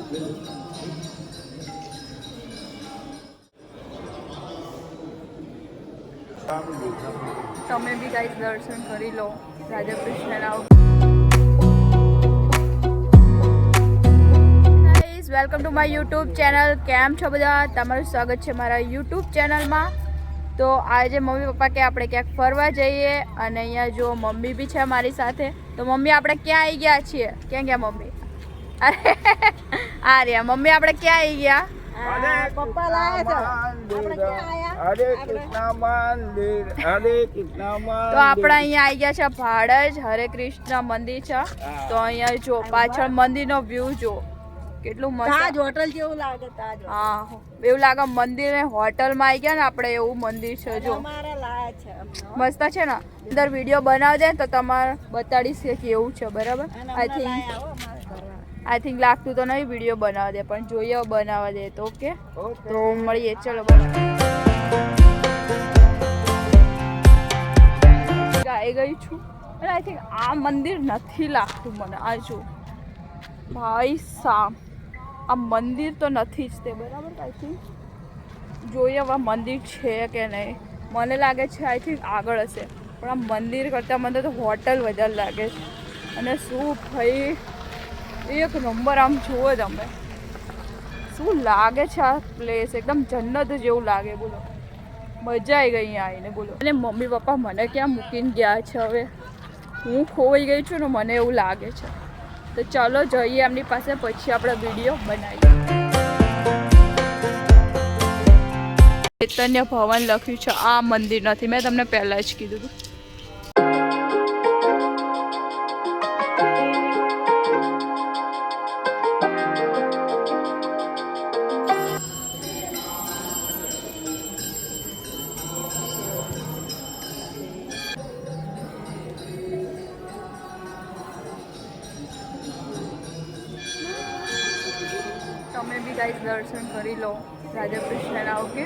તમે બી ગાઈસ દર્શન કરી લો રાધા કૃષ્ણના. Guys welcome to my YouTube channel. કેમ છો બધા? તમારું સ્વાગત છે મારા યુટ્યુબ ચેનલમાં. તો આજે મમ્મી પપ્પા કે આપણે ક્યાંક ફરવા જઈએ અને અહીંયા જો મમ્મી બી છે મારી સાથે. તો મમ્મી આપણે ક્યાં આવી ગયા છીએ? ક્યાં ગયા મમ્મી? અરે આ રહ્યા મમ્મી. આપણે ક્યાં આવી ગયા? પપ્પા લાયા છે. આપણે ક્યાં આયા? હરે કૃષ્ણ મંદિર, હરે કૃષ્ણ મંદિર. તો આપણે અહીંયા આવી ગયા છે ભાડજ હરે કૃષ્ણ મંદિર છે. તો અહીંયા જો પાછળ મંદિરનો વ્યૂ જો કેટલું મસ્ત. તાજ હોટલ જેવું લાગે. તાજ હા એવું લાગે મંદિર ને હોટલમાં આવી ગયા ને આપણે એવું મંદિર છે જો. અમારે લાયા છે. મસ્ત છે ને. અંદર વિડીયો બનાવજે તો તમારે બતાડીશ કે કેવું છે. બરાબર? આઈ થિંક લાગતું તો નહીં વિડીયો બનાવવા દે પણ જોઈએ બનાવવા દે તો ઓકે. તો મળીએ ચલો. ગાઈ ગઈ છું અને આઈ થિંક આ મંદિર નથી લાગતું મને. આ જો ભાઈ સામ આ મંદિર તો નથી જ તે. બરાબર? આઈ થિંક જોઈએ હવે મંદિર છે કે નહીં. મને લાગે છે આઈ થિંક આગળ હશે પણ આ મંદિર કરતાં મને તો હોટલ વધારે લાગે છે. અને શું ભાઈ એક નંબર. આમ જુઓ તમે શું લાગે છે આ પ્લેસ. એકદમ જન્નત જેવું લાગે. બોલો મજા આવી ગઈ અહીંયા આવીને. બોલો અને મમ્મી પપ્પા મને ક્યાં મૂકીને ગયા છે હવે. હું ખોવાઈ ગઈ છું ને મને એવું લાગે છે. તો ચાલો જઈએ એમની પાસે પછી આપણે વિડીયો બનાવીએ. ચૈતન્ય ભવન લખ્યું છે. આ મંદિર નથી. મેં તમને પહેલાં જ કીધું હતું. તમે બી ગાઈસ દર્શન કરી લો રાધા કૃષ્ણના. ઓકે.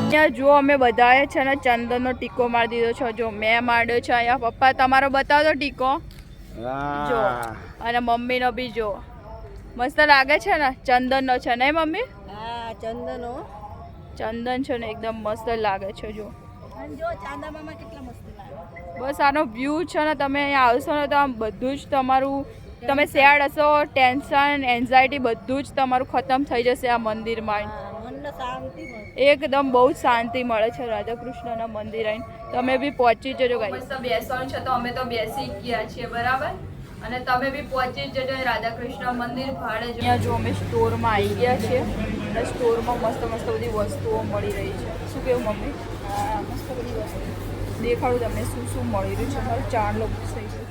અહીંયા જો અમે બધાએ છે ને ચંદનનો ટીકો મારી દીધો છે. જો મેં માર્યો છે અહીંયા. પપ્પા તમારો બતાવો ટીકો જો. અને મમ્મીનો બી જો. મસ્ત લાગે છે ને. ચંદનનો છે નહીં મમ્મી? હા ચંદનો. ચંદન છે ને એકદમ મસ્ત લાગે છે જો. અને જો ચાંદામામાં કેટલા મસ્ત લાગે. બસ આનો વ્યૂ છે ને. તમે અહીંયા આવશો ને તો આમ બધું જ તમારું તમે સેડ હશો ટેન્શન એન્ઝાયટી બધું જ તમારું ખતમ થઈ જશે આ મંદિરમાં. મનને શાંતિ મળે. એકદમ બહુ જ શાંતિ મળે છે રાધા કૃષ્ણના મંદિર આવીને. તમે બી પહોંચી જજો ગાઈસ. મસ્ત બેસવાનું છે તો અમે તો બેસી ગયા છીએ. બરાબર? અને તમે બી પહોંચી જજો રાધા કૃષ્ણ મંદિર ભાડે. અહીંયા જો અમે સ્ટોરમાં આવી ગયા છીએ અને સ્ટોરમાં મસ્ત મસ્ત બધી વસ્તુઓ મળી રહી છે. શું કેવું મમ્મી? હા મસ્ત બધી વસ્તુ દેખાડું તમને શું શું મળી રહ્યું છે. મારું ચાંદલો થઈ ગયો.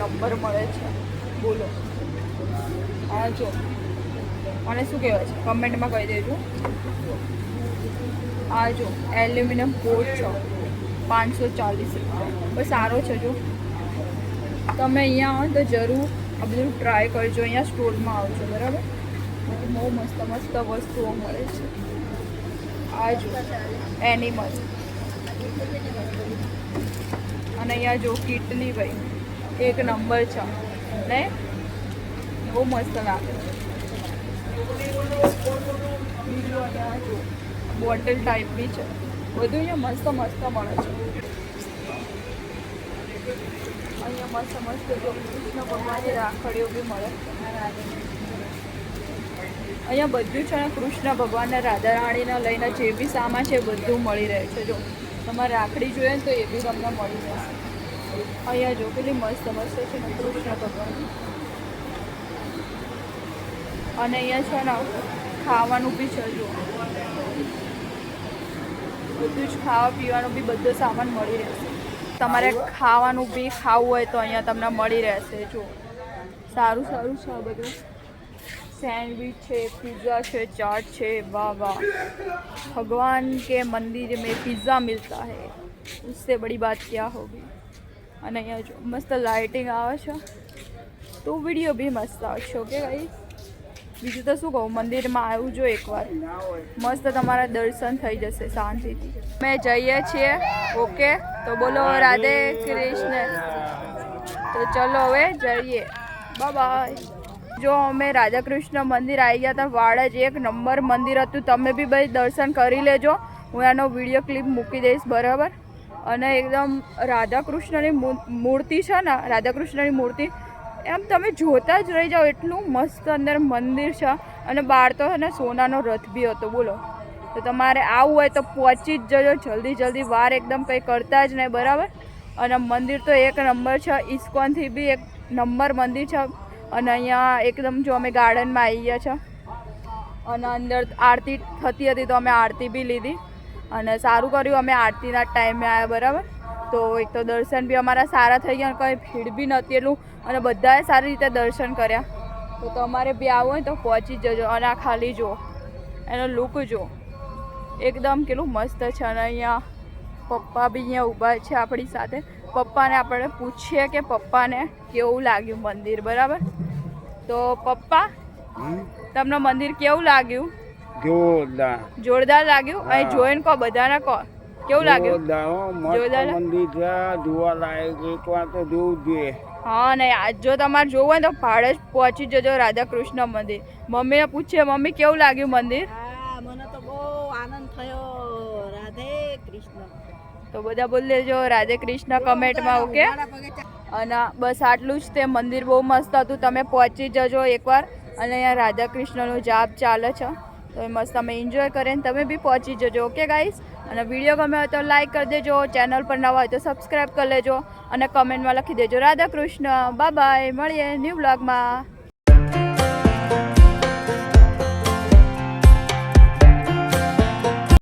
નંબર મળે છે. બોલો હા જો. અને શું કહેવાય છે કમેન્ટમાં કહી દેજો. આ જો એલ્યુમિનિયમ પોટ છે 540 રૂપિયા. બસ સારો છે. જો તમે અહીંયા આવો તો જરૂર આ બધું ટ્રાય કરજો. અહીંયા સ્ટોરમાં આવજો. બરાબર? બહુ મસ્ત મસ્ત વસ્તુઓ મળે છે. આ જો એનિમલ. અને અહીંયા જો કિટલી ભાઈ એક નંબર છે ને. બહુ મસ્ત લાગે. બીજું અહીંયા જો બોટલ ટાઈપની છે. બધું અહીંયા મસ્ત મસ્ત મળે છે. અહીંયા મસ્ત મસ્ત જો કૃષ્ણ ભગવાનની રાખડીઓ બી મળે. અહીંયા બધું છે ને કૃષ્ણ ભગવાનના રાધા રાણીને લઈને જે બી સામાન છે બધું મળી રહે છે. જો તમારે રાખડી જોઈએ ને તો એ બી તમને મળી રહેશે. અહીંયા જો કેટલી મસ્ત મસ્ત છે ને કૃષ્ણ ભગવાન. અને અહીંયા છે ને ખાવાનું બી છે. જો બધું જ ખાવા પીવાનું બી બધો સામાન મળી રહેશે. તમારે ખાવાનું બી ખાવું હોય તો અહીંયા તમને મળી રહેશે. જો સારું સારું છે આ બધું. सैंडविच है, पिज़्ज़ा है, चाट है। वाह वाह, भगवान के मंदिर में पिज़्ज़ा मिलता है, उससे बड़ी बात क्या होगी। અને અહીંયા જો મસ્ત લાઇટિંગ આવે છે તો વિડીયો બી મસ્ત આવશે. ઓકે ગાઈસ, બીજું તો શું કહું, મંદિરમાં આવ્યું જો એકવાર મસ્ત તમારા દર્શન થઈ જશે શાંતિથી. અમે જઈએ છીએ. ઓકે, તો બોલો રાધે કૃષ્ણ. તો ચલો હવે જઈએ, બાય બાય. જો અમે રાધાકૃષ્ણ મંદિર આવી ગયા હતા. વાડજ એક નંબર મંદિર હતું. તમે બી ભાઈ દર્શન કરી લેજો. હું એનો વિડીયો ક્લિપ મૂકી દઈશ, બરાબર. અને એકદમ રાધાકૃષ્ણની મૂર્તિ છે ને, રાધાકૃષ્ણની મૂર્તિ એમ તમે જોતા જ રહી જાઓ, એટલું મસ્ત અંદર મંદિર છે. અને બહાર તો છે ને સોનાનો રથ બી હતો. બોલો, તો તમારે આવવું હોય તો પહોંચી જ જજો જલ્દી જલ્દી, વાર એકદમ કંઈ કરતા જ નહીં, બરાબર. અને મંદિર તો એક નંબર છે. ઇસ્કોનથી બી એક નંબર મંદિર છે. અને અહીંયા એકદમ જો અમે ગાર્ડનમાં આવી ગયા છે. અને અંદર આરતી થતી હતી તો અમે આરતી બી લીધી. અને સારું કર્યું અમે આરતીના ટાઈમે આવ્યા, બરાબર. તો એક તો દર્શન બી અમારા સારા થઈ ગયા, કંઈ ભીડ બી નહોતી એટલું, અને બધાએ સારી રીતે દર્શન કર્યા. તો તમારે બી આવવું હોય તો પહોંચી જજો. અને આ ખાલી જુઓ એનો લુક જુઓ, એકદમ કેટલું મસ્ત છે. અને અહીંયા પપ્પા બી અહીંયા ઊભા છે આપણી સાથે. પપ્પાને આપણે પૂછીએ કે પપ્પાને કેવું લાગ્યું મંદિર, બરાબર. તો પપ્પા, તમને મંદિર કેવું લાગ્યું? જોરદાર લાગ્યું. અહીં જોઈને કહો, બધાને કહો કેવું લાગ્યું. જોરદાર મંદિર છે, જોવા લાયક, એકવાર તો જોવું જોઈએ. હા, નહીં આજ જો તમારે જોવું હોય તો ભાડે જ પહોંચી જજો રાધાકૃષ્ણ મંદિર. મમ્મીને પૂછીએ, મમ્મી કેવું લાગ્યું મંદિર? મને તો બહુ આનંદ થયો. રાધે કૃષ્ણ. તો બધા બોલી દેજો રાધે કૃષ્ણ કમેન્ટમાં. ઓકે, અને બસ આટલું જ. તે મંદિર બહુ મસ્ત હતું, તમે પહોંચી જજો એકવાર. અને અહીંયા રાધા કૃષ્ણનો જાપ ચાલે છે, તો એ મસ્ત તમે એન્જોય કરીને તમે બી પહોંચી જજો. ઓકે ગાઈસ, અને વિડીયો ગમે હોય તો લાઈક કરી દેજો, ચેનલ પર નવા હોય તો સબસ્ક્રાઈબ કરી લેજો, અને કમેન્ટમાં લખી દેજો રાધા કૃષ્ણ. બાય બાય, મળીએ ન્યૂ બ્લોગમાં.